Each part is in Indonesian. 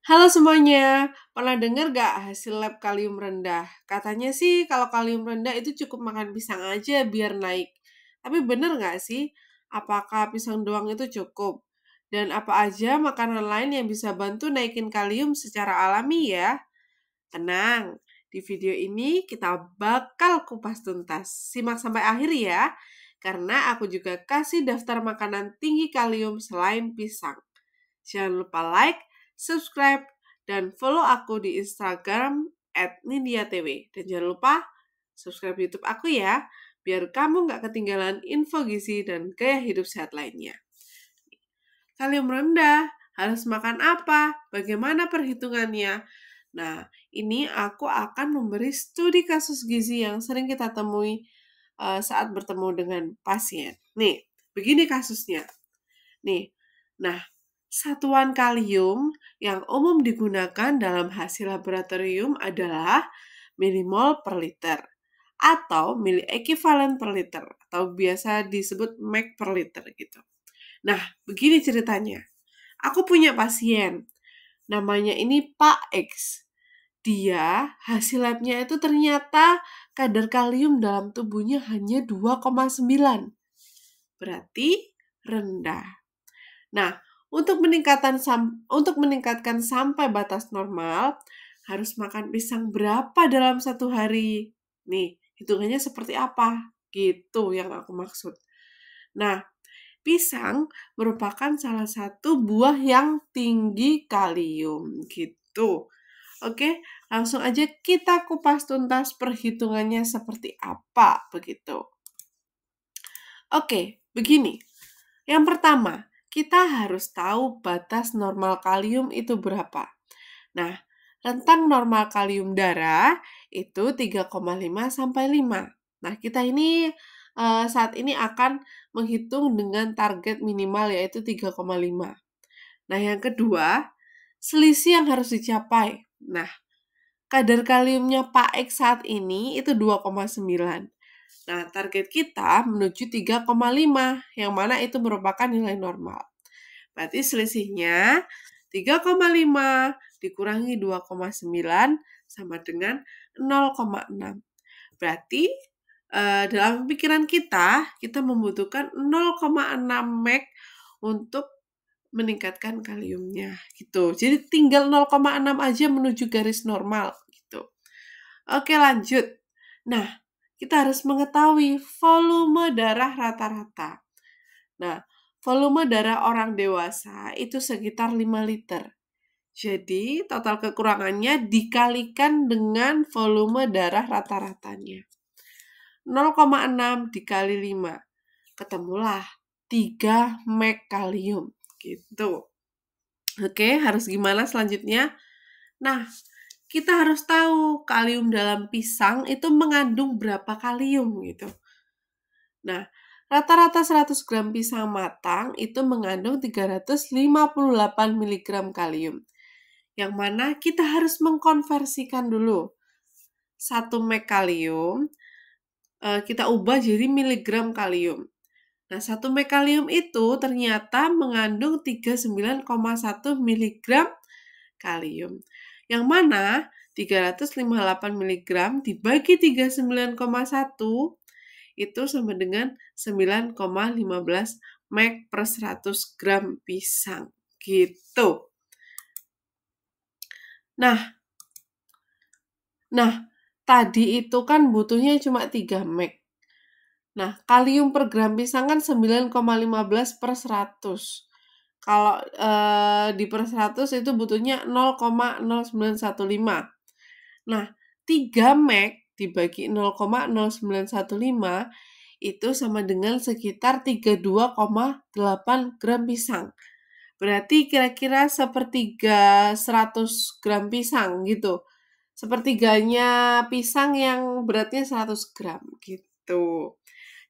Halo semuanya, pernah dengar gak hasil lab kalium rendah? Katanya sih kalau kalium rendah itu cukup makan pisang aja biar naik. Tapi bener gak sih? Apakah pisang doang itu cukup? Dan apa aja makanan lain yang bisa bantu naikin kalium secara alami ya? Tenang, di video ini kita bakal kupas tuntas. Simak sampai akhir ya, karena aku juga kasih daftar makanan tinggi kalium selain pisang. Jangan lupa like, subscribe, dan follow aku di Instagram @nindiatw. Dan jangan lupa subscribe YouTube aku ya, biar kamu nggak ketinggalan info gizi dan gaya hidup sehat lainnya. Kalium rendah, harus makan apa? Bagaimana perhitungannya? Nah, ini aku akan memberi studi kasus gizi yang sering kita temui saat bertemu dengan pasien. Nih, begini kasusnya. Nih, nah, satuan kalium yang umum digunakan dalam hasil laboratorium adalah milimol per liter atau mili ekivalen per liter atau biasa disebut mg per liter gitu. Nah, begini ceritanya. Aku punya pasien, namanya ini Pak X. Dia hasil labnya itu ternyata kadar kalium dalam tubuhnya hanya 2,9. Berarti rendah. Nah, untuk meningkatkan sampai batas normal, harus makan pisang berapa dalam satu hari? Nih, hitungannya seperti apa? Gitu yang aku maksud. Nah, pisang merupakan salah satu buah yang tinggi kalium, gitu. Oke, langsung aja kita kupas tuntas perhitungannya seperti apa, begitu. Oke, begini. Yang pertama, kita harus tahu batas normal kalium itu berapa. Nah, rentang normal kalium darah itu 3,5 sampai 5. Nah, kita ini saat ini akan menghitung dengan target minimal yaitu 3,5. Nah, yang kedua, selisih yang harus dicapai. Nah, kadar kaliumnya Pak X saat ini itu 2,9. Nah, target kita menuju 3,5, yang mana itu merupakan nilai normal. Berarti selisihnya 3,5 dikurangi 2,9 sama dengan 0,6. Berarti dalam pikiran kita membutuhkan 0,6 mg untuk meningkatkan kaliumnya gitu. Jadi tinggal 0,6 aja menuju garis normal gitu. Oke, lanjut. Nah, kita harus mengetahui volume darah rata-rata. Nah, volume darah orang dewasa itu sekitar 5 liter. Jadi, total kekurangannya dikalikan dengan volume darah rata-ratanya. 0,6 dikali 5. Ketemulah 3 mg kalium. Gitu. Oke, harus gimana selanjutnya? Nah, kita harus tahu kalium dalam pisang itu mengandung berapa kalium gitu. Nah, rata-rata 100 gram pisang matang itu mengandung 358 mg kalium. Yang mana kita harus mengkonversikan dulu. 1 mg kalium kita ubah jadi miligram kalium. Nah, 1 mg kalium itu ternyata mengandung 39,1 mg kalium. Yang mana 358 mg dibagi 39,1 itu sama dengan 9,15 mg per 100 gram pisang. Gitu. Nah, tadi itu kan butuhnya cuma 3 mg. Nah, kalium per gram pisang kan 9,15 per 100. Kalau di per 100 itu butuhnya 0,0915. Nah, 3 mg dibagi 0,0915 itu sama dengan sekitar 32,8 gram pisang. Berarti kira-kira sepertiga 100 gram pisang gitu. Sepertiganya pisang yang beratnya 100 gram gitu.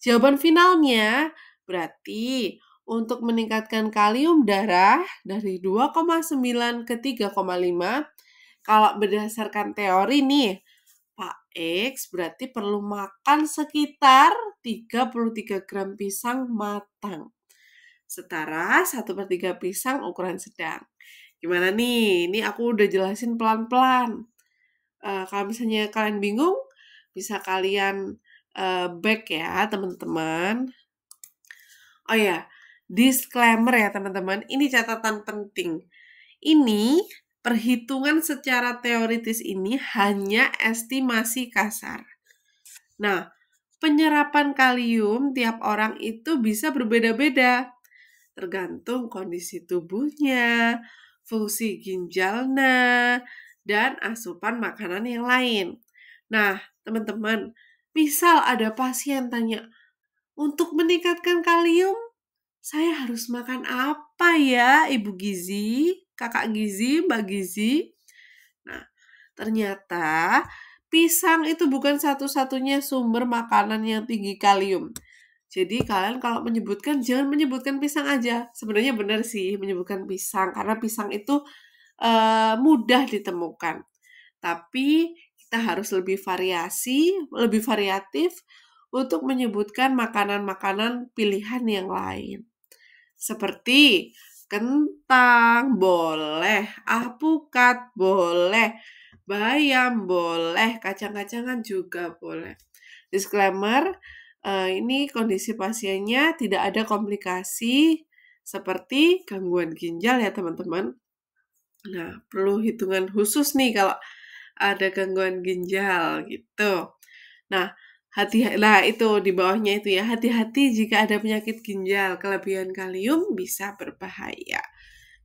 Jawaban finalnya berarti untuk meningkatkan kalium darah dari 2,9 ke 3,5, kalau berdasarkan teori nih, Pak X berarti perlu makan sekitar 33 gram pisang matang. Setara 1/3 pisang ukuran sedang. Gimana nih? Ini aku udah jelasin pelan-pelan. Kalau misalnya kalian bingung, bisa kalian back ya teman-teman. Oh ya, disclaimer ya teman-teman, ini catatan penting. Ini perhitungan secara teoritis ini hanya estimasi kasar. Nah, penyerapan kalium tiap orang itu bisa berbeda-beda, tergantung kondisi tubuhnya, fungsi ginjalnya, dan asupan makanan yang lain. Nah, teman-teman, misal ada pasien tanya, untuk meningkatkan kalium, saya harus makan apa ya, Ibu Gizi, Kakak Gizi, Mbak Gizi? Nah, ternyata pisang itu bukan satu-satunya sumber makanan yang tinggi kalium. Jadi kalian kalau menyebutkan, jangan menyebutkan pisang aja. Sebenarnya benar sih menyebutkan pisang, karena pisang itu mudah ditemukan. Tapi kita harus lebih variatif untuk menyebutkan makanan-makanan pilihan yang lain. Seperti kentang boleh, alpukat boleh, bayam boleh, kacang-kacangan juga boleh. Disclaimer, ini kondisi pasiennya tidak ada komplikasi seperti gangguan ginjal ya teman-teman. Nah, perlu hitungan khusus nih kalau ada gangguan ginjal gitu. Nah, itu di bawahnya itu ya, hati-hati jika ada penyakit ginjal, kelebihan kalium bisa berbahaya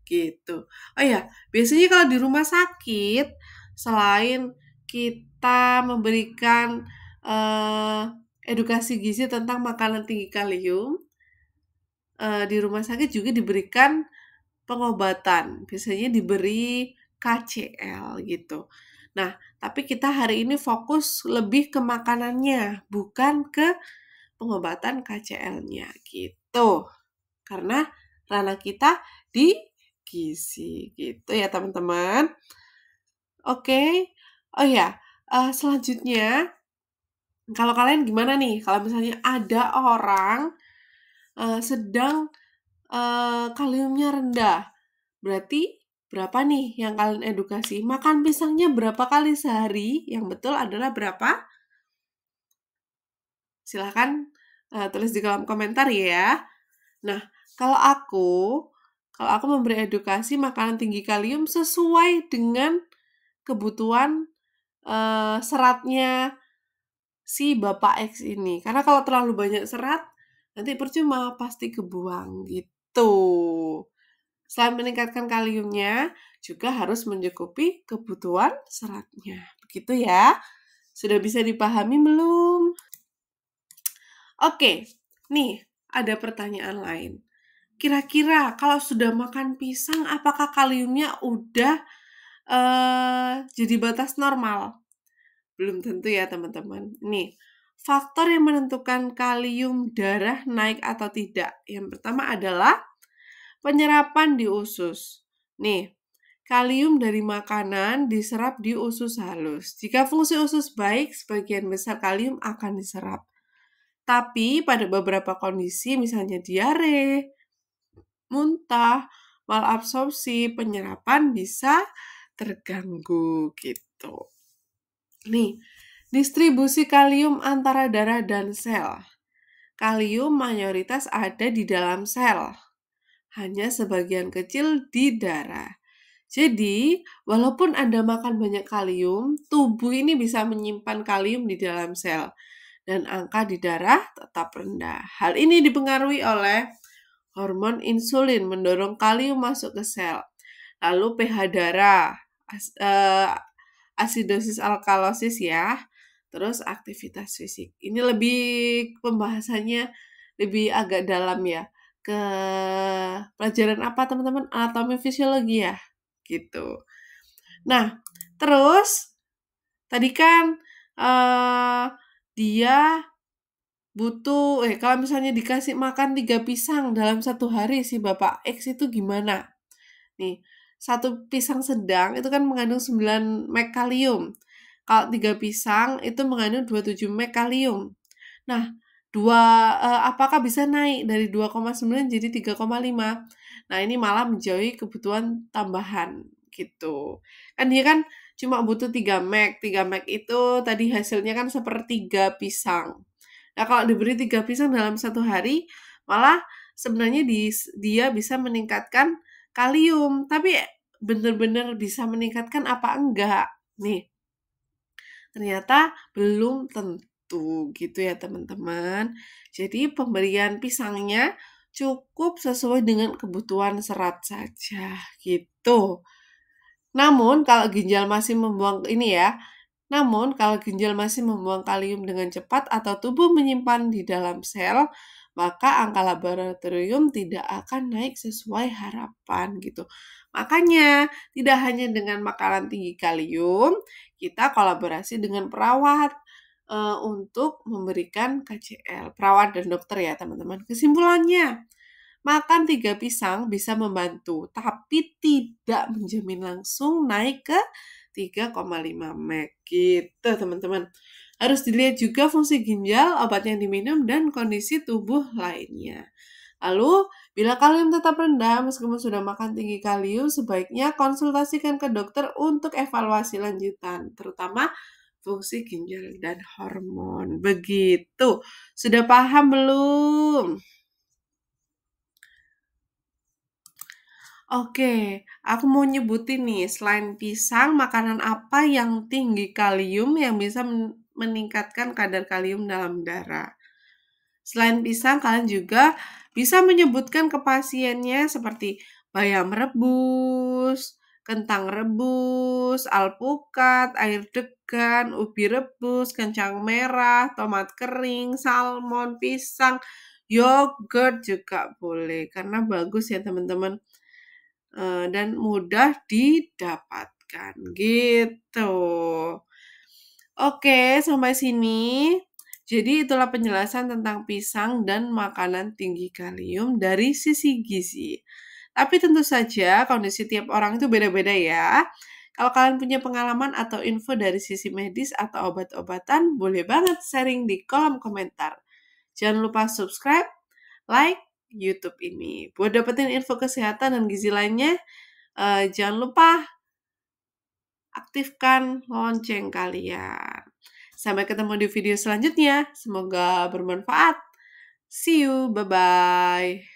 gitu. Oh ya, biasanya kalau di rumah sakit, selain kita memberikan edukasi gizi tentang makanan tinggi kalium, di rumah sakit juga diberikan pengobatan. Biasanya diberi KCL gitu. Nah, tapi kita hari ini fokus lebih ke makanannya, bukan ke pengobatan KCL-nya gitu. Karena ranah kita di gizi gitu ya teman-teman. Oke. Oh ya, selanjutnya kalau kalian gimana nih kalau misalnya ada orang sedang kaliumnya rendah, berarti berapa nih yang kalian edukasi? Makan pisangnya berapa kali sehari? Yang betul adalah berapa? Silahkan tulis di kolom komentar ya. Nah, kalau aku memberi edukasi makanan tinggi kalium sesuai dengan kebutuhan seratnya si Bapak X ini. Karena kalau terlalu banyak serat, nanti percuma, pasti kebuang gitu. Selain meningkatkan kaliumnya, juga harus mencukupi kebutuhan seratnya. Begitu ya. Sudah bisa dipahami belum? Oke, nih ada pertanyaan lain. Kira-kira kalau sudah makan pisang, apakah kaliumnya udah jadi batas normal? Belum tentu ya teman-teman. Nih, faktor yang menentukan kalium darah naik atau tidak. Yang pertama adalah penyerapan di usus. Nih, kalium dari makanan diserap di usus halus. Jika fungsi usus baik, sebagian besar kalium akan diserap. Tapi pada beberapa kondisi, misalnya diare, muntah, malabsorpsi, penyerapan bisa terganggu gitu. Nih, distribusi kalium antara darah dan sel. Kalium mayoritas ada di dalam sel, hanya sebagian kecil di darah. Jadi, walaupun Anda makan banyak kalium, tubuh ini bisa menyimpan kalium di dalam sel dan angka di darah tetap rendah. Hal ini dipengaruhi oleh hormon insulin mendorong kalium masuk ke sel. Lalu pH darah, asidosis alkalosis ya. Terus aktivitas fisik. Ini lebih pembahasannya lebih agak dalam ya. Ke pelajaran apa teman-teman? Anatomi fisiologi ya. Gitu. Nah, terus tadi kan dia butuh kalau misalnya dikasih makan 3 pisang dalam 1 hari si Bapak X itu gimana? Nih, 1 pisang sedang itu kan mengandung 9 mg kalium. Kalau 3 pisang itu mengandung 27 mg kalium. Nah, apakah bisa naik dari 2,9 jadi 3,5. Nah, ini malah menjauhi kebutuhan tambahan gitu. Kan dia kan cuma butuh 3 meg. 3 meg itu tadi hasilnya kan sepertiga pisang. Nah, kalau diberi 3 pisang dalam satu hari, malah sebenarnya dia bisa meningkatkan kalium. Tapi benar-benar bisa meningkatkan apa enggak? Nih, ternyata belum tentu gitu ya teman-teman. Jadi pemberian pisangnya cukup sesuai dengan kebutuhan serat saja gitu. Namun kalau ginjal masih membuang ini ya, namun, kalau ginjal masih membuang kalium dengan cepat atau tubuh menyimpan di dalam sel, maka angka laboratorium tidak akan naik sesuai harapan gitu. Makanya, tidak hanya dengan makanan tinggi kalium, kita kolaborasi dengan perawat untuk memberikan KCL. Perawat dan dokter ya teman-teman. Kesimpulannya, makan 3 pisang bisa membantu, tapi tidak menjamin langsung naik ke 3,5 meg gitu teman-teman. Harus dilihat juga fungsi ginjal, obat yang diminum, dan kondisi tubuh lainnya. Lalu, bila kalium tetap rendah meskipun sudah makan tinggi kalium, sebaiknya konsultasikan ke dokter untuk evaluasi lanjutan, terutama fungsi ginjal dan hormon. Begitu. Sudah paham belum? Oke, aku mau nyebutin nih, selain pisang, makanan apa yang tinggi kalium yang bisa meningkatkan kadar kalium dalam darah. Selain pisang, kalian juga bisa menyebutkan ke pasiennya seperti bayam rebus, kentang rebus, alpukat, air degan, ubi rebus, kencang merah, tomat kering, salmon, pisang, yogurt juga boleh karena bagus ya teman-teman. Dan mudah didapatkan gitu. Oke, sampai sini. Jadi itulah penjelasan tentang pisang dan makanan tinggi kalium dari sisi gizi. Tapi tentu saja kondisi tiap orang itu beda-beda ya. Kalau kalian punya pengalaman atau info dari sisi medis atau obat-obatan, boleh banget sharing di kolom komentar. Jangan lupa subscribe, like YouTube ini. Buat dapetin info kesehatan dan gizi lainnya, jangan lupa aktifkan lonceng kalian. Sampai ketemu di video selanjutnya. Semoga bermanfaat. See you. Bye-bye.